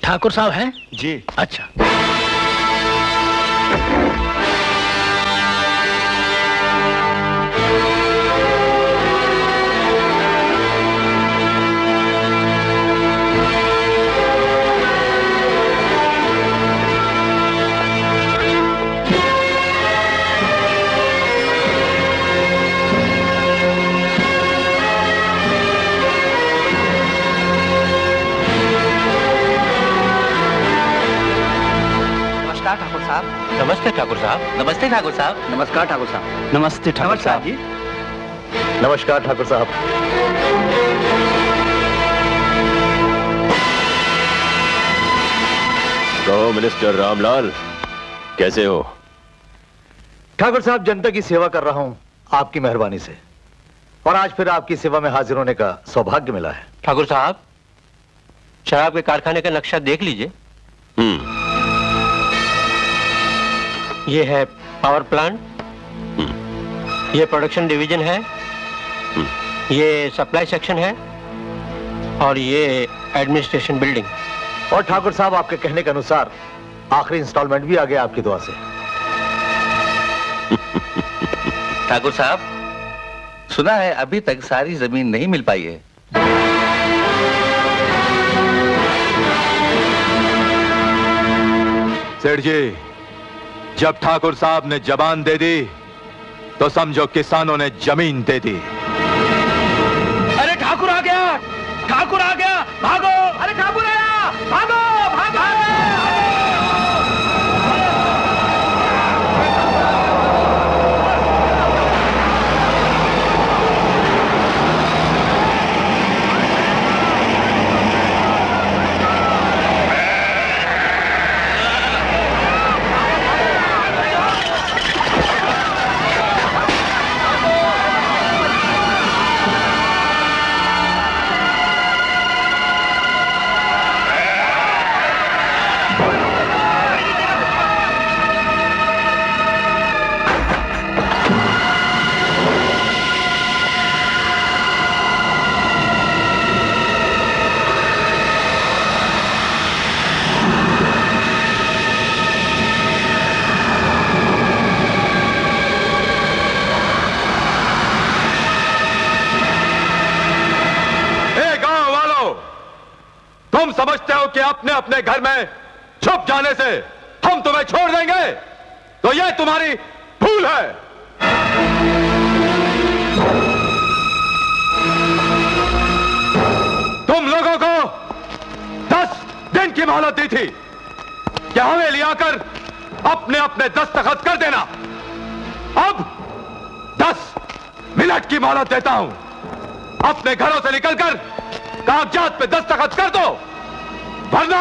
ठाकुर साहब हैं? जी। अच्छा। ठाकुर साहब। नमस्ते ठाकुर साहब। नमस्ते ठाकुर साहब। नमस्कार ठाकुर साहब। नमस्ते ठाकुर साहब जी। नमस्कार ठाकुर साहब। कहो मिनिस्टर रामलाल, कैसे हो? ठाकुर साहब, जनता की सेवा कर रहा हूं आपकी मेहरबानी से, और आज फिर आपकी सेवा में हाजिर होने का सौभाग्य मिला है। ठाकुर साहब, शराब के कारखाने का नक्शा देख लीजिए। ये है पावर प्लांट, ये प्रोडक्शन डिवीजन है, ये सप्लाई सेक्शन है, और ये एडमिनिस्ट्रेशन बिल्डिंग। और ठाकुर साहब, आपके कहने के अनुसार आखिरी इंस्टॉलमेंट भी आ गया आपकी दुआ से। ठाकुर साहब, सुना है अभी तक सारी जमीन नहीं मिल पाई है। सेठ जी, जब ठाकुर साहब ने जबान दे दी तो समझो किसानों ने जमीन दे दी। अरे ठाकुर आ गया, ठाकुर आ गया, भागो! अरे ठाकुर आया, भागो भागो! तुम समझते हो कि अपने अपने घर में छुप जाने से हम तुम्हें छोड़ देंगे? तो यह तुम्हारी भूल है। तुम लोगों को 10 दिन की मोहलत दी थी कि हवेली आकर अपने अपने दस्तखत कर देना। अब 10 मिनट की मोहलत देता हूं। अपने घरों से निकलकर कागजात पे दस्तखत कर दो, वरना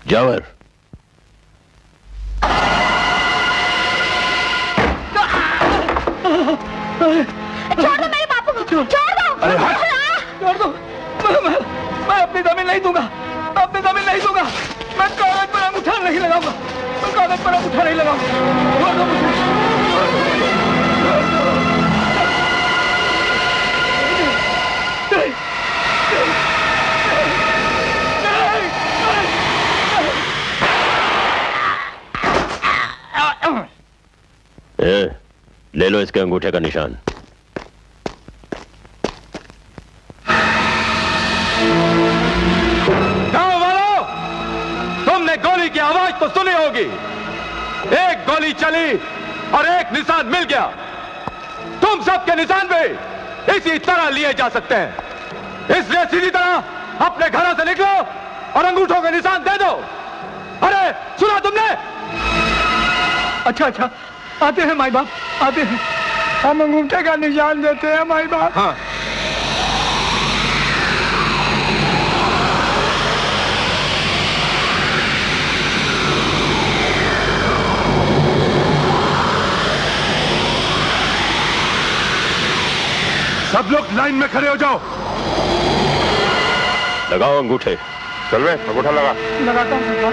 जावर। छोड़ दो मेरे बापू को, छोड़ दो। अरे हट! छोड़ दो। मैं अपनी जमीन नहीं दूंगा, मैं अपनी जमीन नहीं दूंगा। मैं कागज पर अंगूठा नहीं लगाऊंगा, मैं कागज पर अंगूठा नहीं लगाऊंगा। छोड़ दो मुझे। ले लो इसके अंगूठे का निशान। गांव वालों, तुमने गोली की आवाज तो सुनी होगी। एक गोली चली और एक निशान मिल गया। तुम सबके निशान भी इसी तरह लिए जा सकते हैं। इसलिए सीधी तरह अपने घरों से निकलो और अंगूठों के निशान दे दो। अरे सुना तुमने? अच्छा अच्छा, आते हैं माई बाप, आते हैं। हम अंगूठे का निशान देते हैं माई बाप। हाँ। सब लोग लाइन में खड़े हो जाओ। लगाओ अंगूठे। चल वे, अंगूठा लगा। लगाता हूँ सरकार।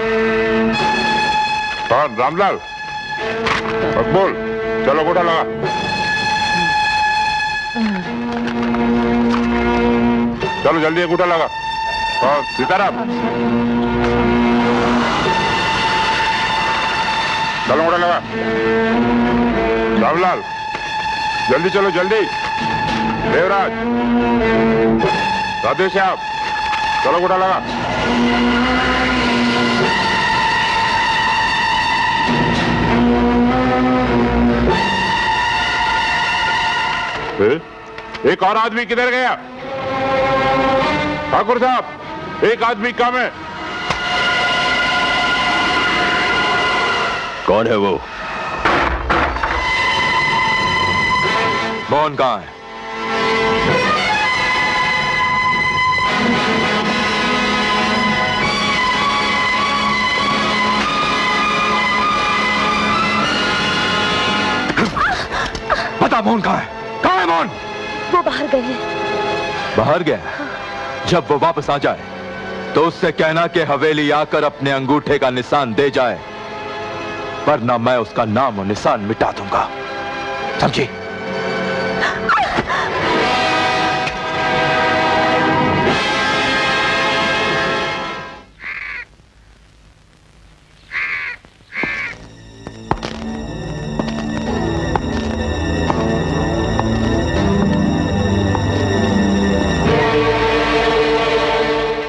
कौन? रामलाल, मकबूल, चलो अंगूठा लगा। चलो जल्दी अंगूठा लगा। और सीताराम चलो अंगूठा लगा। रामलाल जल्दी चलो जल्दी। देवराज, राधेश्याम चलो अंगूठा लगा। एक और आदमी किधर गया? ठाकुर साहब, एक आदमी कम है। कौन है वो? मोहन कहाँ है? बता मोहन कहाँ है? कहाँ है मोहन? वो बाहर गए हैं। बाहर गया? जब वो वापस आ जाए तो उससे कहना कि हवेली आकर अपने अंगूठे का निशान दे जाए, वरना मैं उसका नाम और निशान मिटा दूंगा, समझी?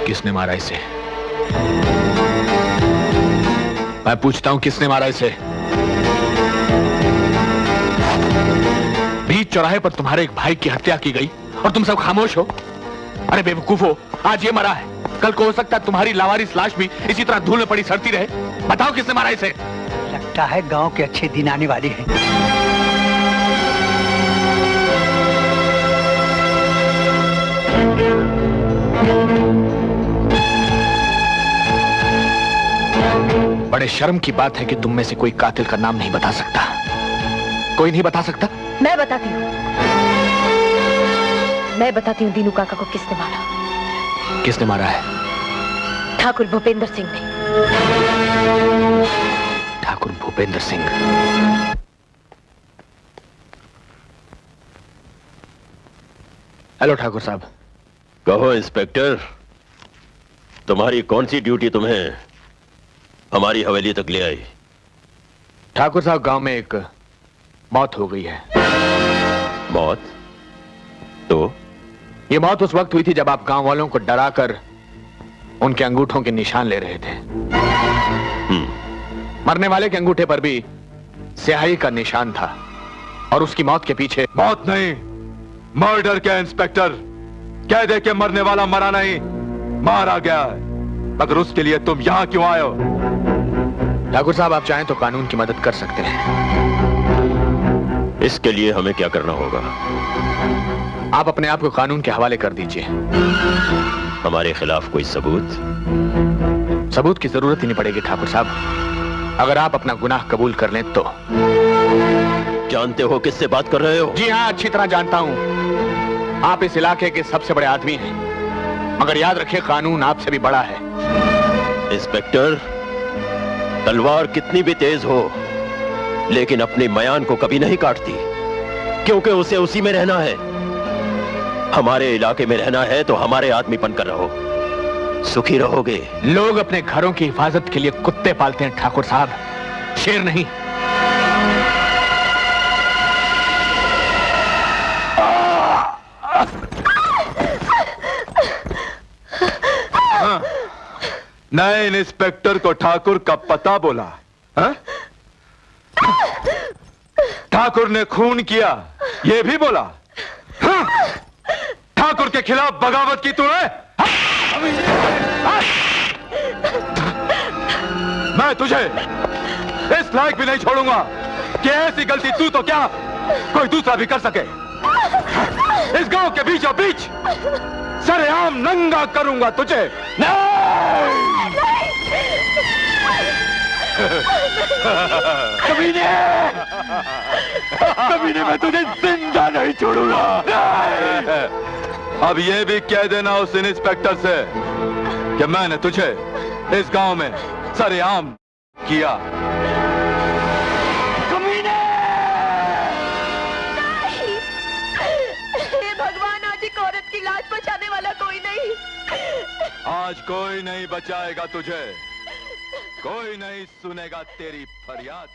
किसने मारा इसे? मैं पूछता हूं, किसने मारा इसे? बीच चौराहे पर तुम्हारे एक भाई की हत्या की गई और तुम सब खामोश हो। अरे बेवकूफो, आज ये मरा है, कल को हो सकता है तुम्हारी लावारिस लाश भी इसी तरह धूल में पड़ी सड़ती रहे। बताओ किसने मारा इसे? लगता है गांव के अच्छे दिन आने वाले हैं। बड़े शर्म की बात है कि तुम में से कोई कातिल का नाम नहीं बता सकता। कोई नहीं बता सकता? मैं बताती हूँ। मैं बताती हूँ दीनू काका को किसने मारा। किसने मारा है? ठाकुर भूपेंद्र सिंह ने। ठाकुर भूपेंद्र सिंह। हेलो ठाकुर साहब। कहो इंस्पेक्टर, तुम्हारी कौन सी ड्यूटी तुम्हें हमारी हवेली तक ले आई? ठाकुर साहब, गांव में एक मौत हो गई है। मौत? तो ये मौत उस वक्त हुई थी जब आप गांव वालों को डराकर उनके अंगूठों के निशान ले रहे थे। मरने वाले के अंगूठे पर भी स्याही का निशान था और उसकी मौत के पीछे। मौत नहीं, मर्डर क्या इंस्पेक्टर? कह दे कि मरने वाला मरा नहीं, मारा गया है। मगर उसके लिए तुम यहां क्यों आए हो? ठाकुर साहब, आप चाहें तो कानून की मदद कर सकते हैं। इसके लिए हमें क्या करना होगा? आप अपने आप को कानून के हवाले कर दीजिए। हमारे खिलाफ कोई सबूत? सबूत की जरूरत ही नहीं पड़ेगी ठाकुर साहब, अगर आप अपना गुनाह कबूल कर लें तो। जानते हो किससे बात कर रहे हो? जी हाँ, अच्छी तरह जानता हूं। आप इस इलाके के सबसे बड़े आदमी हैं, मगर याद रखिए कानून आपसे भी बड़ा है। इंस्पेक्टर, तलवार कितनी भी तेज हो लेकिन अपनी मयान को कभी नहीं काटती, क्योंकि उसे उसी में रहना है। हमारे इलाके में रहना है तो हमारे आदमी बनकर रहो, सुखी रहोगे। लोग अपने घरों की हिफाजत के लिए कुत्ते पालते हैं ठाकुर साहब, शेर नहीं। नए इंस्पेक्टर को ठाकुर का पता बोला? हा? ठाकुर ने खून किया ये भी बोला? हा? ठाकुर के खिलाफ बगावत की तूने? मैं तुझे इस लायक भी नहीं छोड़ूंगा कि ऐसी गलती तू तो क्या कोई दूसरा भी कर सके। इस गांव के बीचों बीच सरेआम नंगा करूंगा तुझे। कमीने, कमीने, मैं तुझे जिंदा नहीं छोड़ूंगा। अब ये भी कह देना उस इंस्पेक्टर से कि मैंने तुझे इस गांव में सरेआम किया। कमीने! हे भगवान, आज एक औरत की लाश बचाने वाला वाला कोई नहीं। आज कोई नहीं बचाएगा तुझे, कोई नहीं सुनेगा तेरी फरियाद।